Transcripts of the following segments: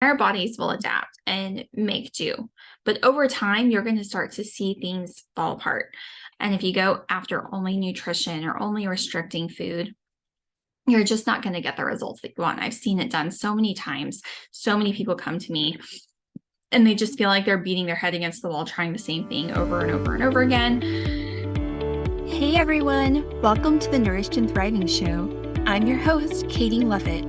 Our bodies will adapt and make do. But over time, you're going to start to see things fall apart. And if you go after only nutrition or only restricting food, you're just not going to get the results that you want. I've seen it done so many times. So many people come to me and they just feel like they're beating their head against the wall, trying the same thing over and over and over again. Hey everyone, welcome to the Nourished and Thriving Show. I'm your host, Katie Lovett.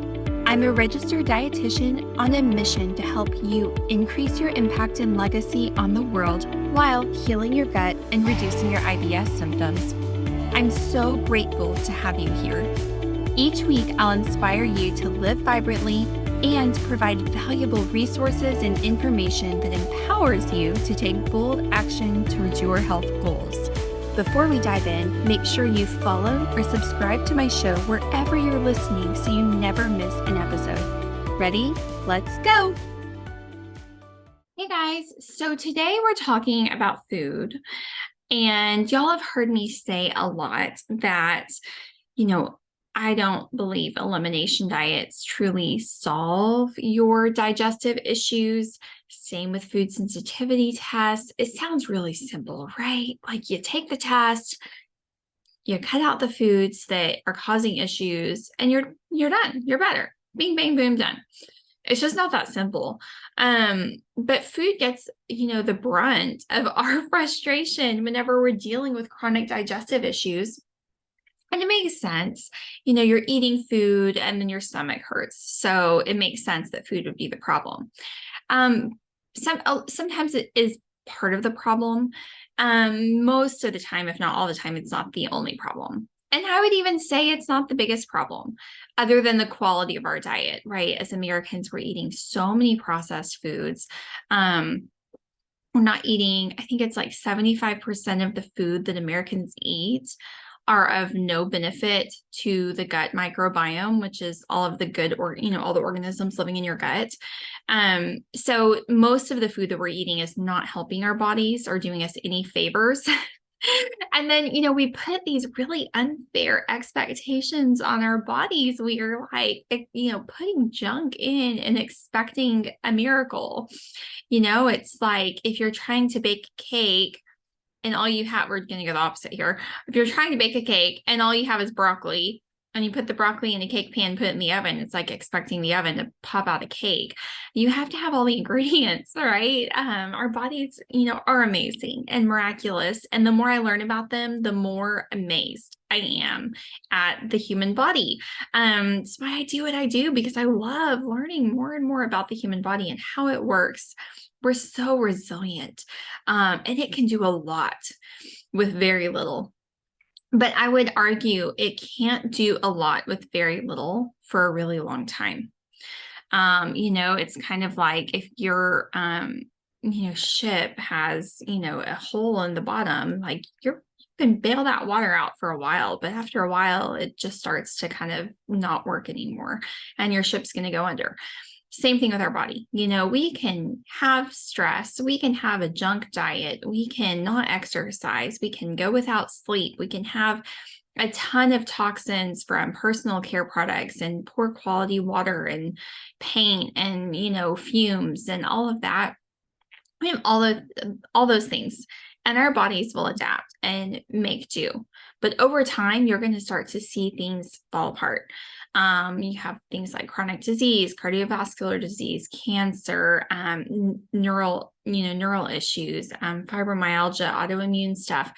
I'm a registered dietitian on a mission to help you increase your impact and legacy on the world while healing your gut and reducing your IBS symptoms. I'm so grateful to have you here. Each week, I'll inspire you to live vibrantly and provide valuable resources and information that empowers you to take bold action towards your health goals. Before we dive in, make sure you follow or subscribe to my show wherever you're listening so you never miss an episode. Ready? Let's go! Hey guys, so today we're talking about food, and y'all have heard me say a lot that, I don't believe elimination diets truly solve your digestive issues. Same with food sensitivity tests. It sounds really simple, right? Like you take the test, you cut out the foods that are causing issues, and you're done. You're better. Bing, bang, boom, done. It's just not that simple. But food gets, the brunt of our frustration whenever we're dealing with chronic digestive issues. And it makes sense. You're eating food and then your stomach hurts. So it makes sense that food would be the problem. Sometimes it is part of the problem. Most of the time, if not all the time, it's not the only problem. And I would even say it's not the biggest problem, other than the quality of our diet, right? As Americans, we're eating so many processed foods. We're not eating, I think it's like 75% of the food that Americans eat are of no benefit to the gut microbiome, which is all of the good, all the organisms living in your gut. So most of the food that we're eating is not helping our bodies or doing us any favors. And then, we put these really unfair expectations on our bodies. We are like, putting junk in and expecting a miracle. It's like if you're trying to bake a cake, and all you have, we're going to go the opposite here. If you're trying to bake a cake and all you have is broccoli, and you put the broccoli in a cake pan, put it in the oven, it's like expecting the oven to pop out a cake. You have to have all the ingredients, right? Our bodies, are amazing and miraculous. And the more I learn about them, the more amazed I am at the human body. That's why I do what I do, because I love learning more and more about the human body and how it works. We're so resilient, and it can do a lot with very little. But I would argue it can't do a lot with very little for a really long time. It's kind of like if your, ship has, a hole in the bottom, like you can bail that water out for a while, but after a while, it just starts to kind of not work anymore, and your ship's going to go under. Same thing with our body. We can have stress. We can have a junk diet. We can not exercise. We can go without sleep. We can have a ton of toxins from personal care products and poor quality water and paint and, fumes and all of that. We have all those things, and our bodies will adapt and make do. But over time, you're going to start to see things fall apart. You have things like chronic disease, cardiovascular disease, cancer, neural issues, fibromyalgia, autoimmune stuff.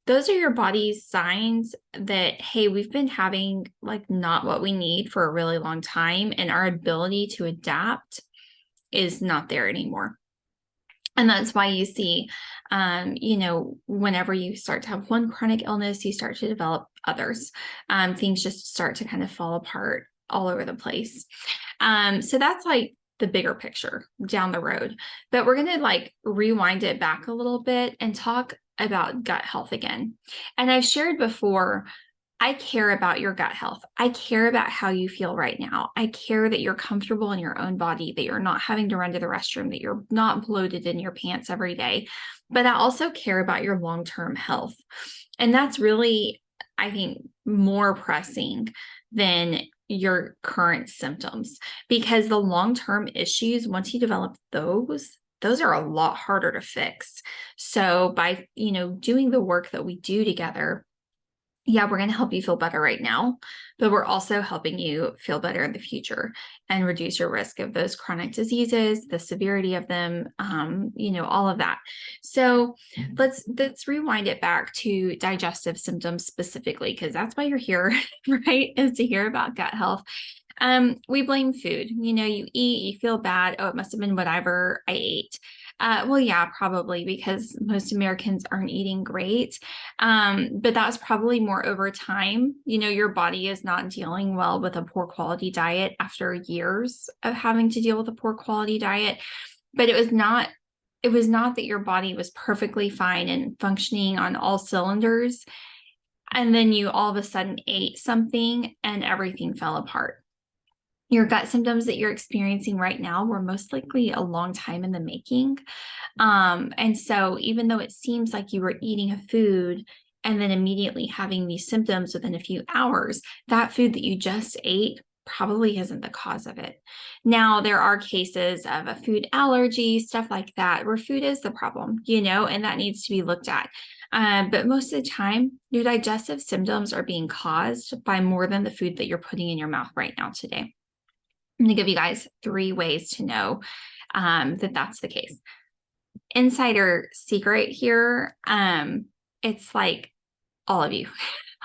Those are your body's signs that, hey, we've been having like not what we need for a really long time, and our ability to adapt is not there anymore. And that's why you see, whenever you start to have one chronic illness, you start to develop others. Things just start to kind of fall apart all over the place. So that's like the bigger picture down the road. But we're going to rewind it back a little bit and talk about gut health again. And I've shared before, I care about your gut health. I care about how you feel right now. I care that you're comfortable in your own body, that you're not having to run to the restroom, that you're not bloated in your pants every day. But I also care about your long-term health. And that's really, I think, more pressing than your current symptoms, because the long-term issues, once you develop those are a lot harder to fix. So by, doing the work that we do together, yeah, we're going to help you feel better right now, but we're also helping you feel better in the future and reduce your risk of those chronic diseases, the severity of them, all of that. So let's rewind it back to digestive symptoms specifically, because that's why you're here, right? Is to hear about gut health. We blame food. You eat, you feel bad. Oh, it must have been whatever I ate. Well, yeah, probably, because most Americans aren't eating great. But that's probably more over time. Your body is not dealing well with a poor quality diet after years of having to deal with a poor quality diet. But it was not that your body was perfectly fine and functioning on all cylinders, and then you all of a sudden ate something and everything fell apart. Your gut symptoms that you're experiencing right now were most likely a long time in the making. And so even though it seems like you were eating a food and then immediately having these symptoms within a few hours, that food that you just ate probably isn't the cause of it. Now, there are cases of a food allergy, stuff like that, where food is the problem, and that needs to be looked at. But most of the time, your digestive symptoms are being caused by more than the food that you're putting in your mouth right now today. I'm going to give you guys 3 ways to know that that's the case. Insider secret here. It's like all of you,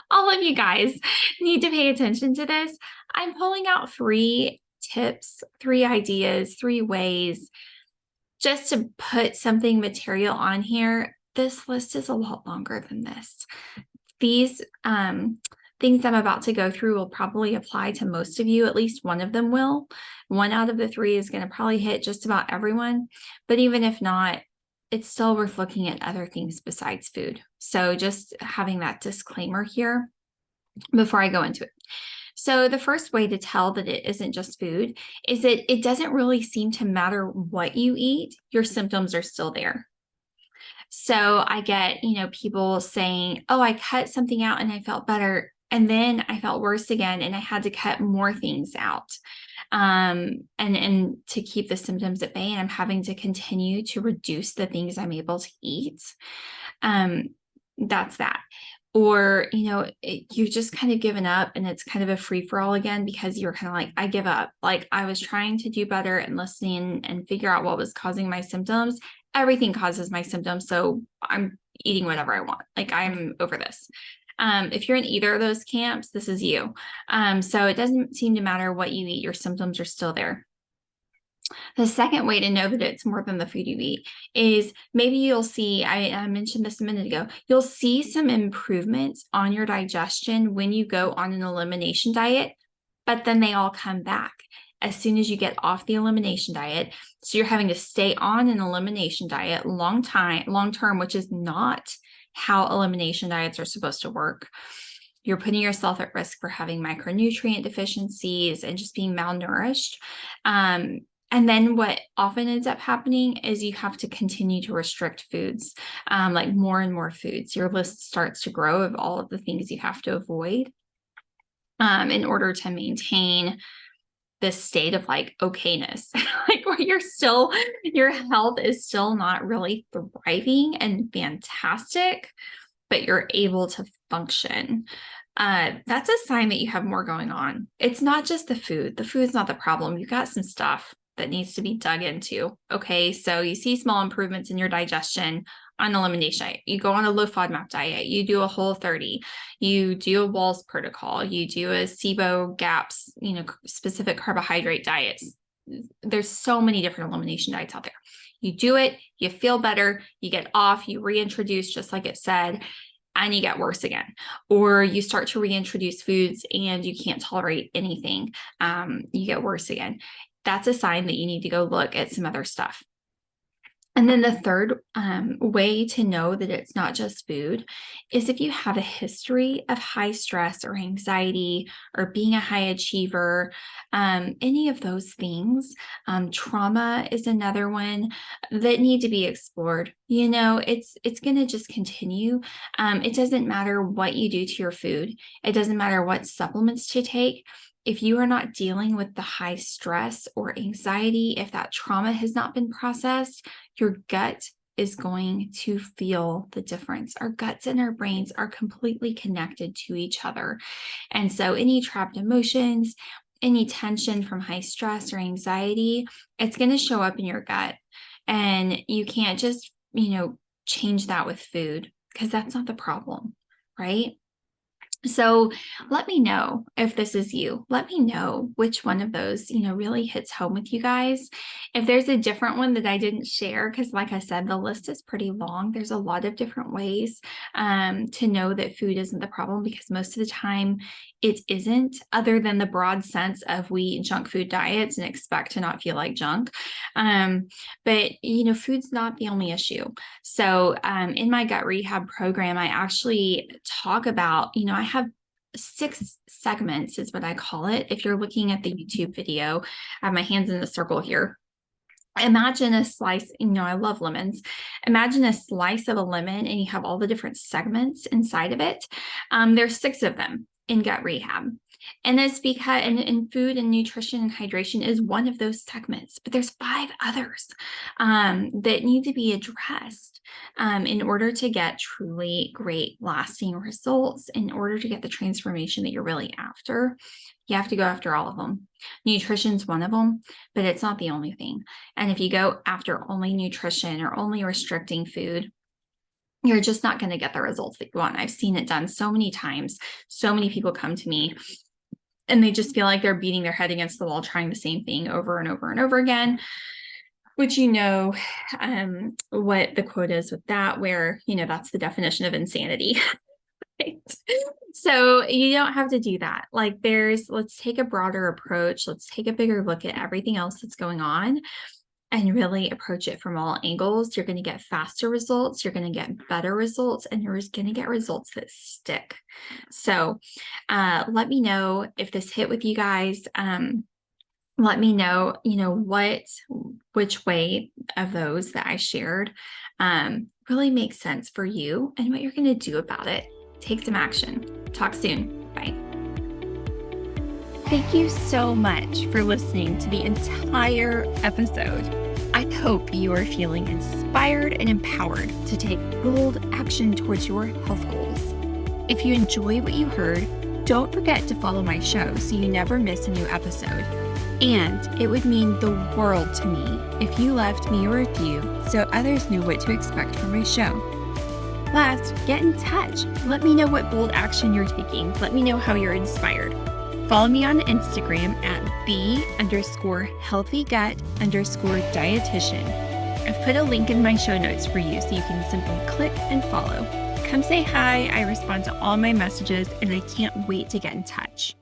all of you guys need to pay attention to this. I'm pulling out 3 tips, 3 ideas, 3 ways just to put something material on here. This list is a lot longer than this. These things I'm about to go through will probably apply to most of you. At least one of them will. 1 out of the 3 is going to probably hit just about everyone. But even if not, it's still worth looking at other things besides food. So just having that disclaimer here before I go into it. So the first way to tell that it isn't just food is that it doesn't really seem to matter what you eat, your symptoms are still there. So I get, people saying, oh, I cut something out and I felt better, and then I felt worse again and I had to cut more things out. And to keep the symptoms at bay, and I'm having to continue to reduce the things I'm able to eat. That's that. Or, you've just kind of given up and it's kind of a free for all again, because you're kind of like, I give up. Like, I was trying to do better and listening and figure out what was causing my symptoms. Everything causes my symptoms, so I'm eating whatever I want. Like, I'm over this. If you're in either of those camps, this is you. So it doesn't seem to matter what you eat, your symptoms are still there. The second way to know that it's more than the food you eat is maybe you'll see, I mentioned this a minute ago, you'll see some improvements on your digestion when you go on an elimination diet, but then they all come back as soon as you get off the elimination diet. So you're having to stay on an elimination diet long term, which is not how elimination diets are supposed to work. You're putting yourself at risk for having micronutrient deficiencies and just being malnourished. And then what often ends up happening is you have to continue to restrict foods, like more and more foods. Your list starts to grow of all of the things you have to avoid in order to maintain this state of like okayness, like where your health is still not really thriving and fantastic, but you're able to function. That's a sign that you have more going on. It's not just the food. The food's not the problem. You've got some stuff that needs to be dug into. Okay, so you see small improvements in your digestion on elimination diet. You go on a low FODMAP diet, you do a Whole30, you do a Wahls protocol, you do a SIBO GAPS, specific carbohydrate diets. There's so many different elimination diets out there. You do it, you feel better, you get off, you reintroduce just like it said, and you get worse again. Or you start to reintroduce foods and you can't tolerate anything. You get worse again. That's a sign that you need to go look at some other stuff. And then the third way to know that it's not just food is if you have a history of high stress or anxiety or being a high achiever, any of those things. Trauma is another one that need to be explored. It's going to just continue. It doesn't matter what you do to your food. It doesn't matter what supplements to take. if you are not dealing with the high stress or anxiety, if that trauma has not been processed, your gut is going to feel the difference. Our guts and our brains are completely connected to each other. And so any trapped emotions, any tension from high stress or anxiety, it's going to show up in your gut. And you can't just, change that with food, because that's not the problem, right? So let me know if this is you. Let me know which one of those, really hits home with you guys. If there's a different one that I didn't share, because like I said, the list is pretty long. There's a lot of different ways to know that food isn't the problem, because most of the time it isn't, other than the broad sense of we eat junk food diets and expect to not feel like junk. But, food's not the only issue. So in my gut rehab program, I actually talk about, I have 6 segments is what I call it. If you're looking at the YouTube video, I have my hands in a circle here. Imagine a slice, I love lemons. Imagine a slice of a lemon and you have all the different segments inside of it. There's 6 of them in gut rehab. And it's because in food and nutrition and hydration is one of those segments, but there's 5 others that need to be addressed in order to get truly great lasting results, in order to get the transformation that you're really after. You have to go after all of them. Nutrition's one of them, but it's not the only thing. And if you go after only nutrition or only restricting food, you're just not going to get the results that you want. I've seen it done so many times. So many people come to me and they just feel like they're beating their head against the wall, trying the same thing over and over and over again, which what the quote is with that, where, that's the definition of insanity. Right? So you don't have to do that. Like let's take a broader approach. Let's take a bigger look at everything else that's going on and really approach it from all angles. You're going to get faster results. You're going to get better results, and you're going to get results that stick. So let me know if this hit with you guys. Let me know, which way of those that I shared really makes sense for you and what you're going to do about it. Take some action. Talk soon. Bye. Thank you so much for listening to the entire episode. I hope you are feeling inspired and empowered to take bold action towards your health goals. If you enjoy what you heard, don't forget to follow my show so you never miss a new episode. And it would mean the world to me if you left me a review so others knew what to expect from my show. Last, get in touch. Let me know what bold action you're taking. Let me know how you're inspired. Follow me on Instagram at the_healthygut_dietitian. I've put a link in my show notes for you so you can simply click and follow. Come say hi. I respond to all my messages and I can't wait to get in touch.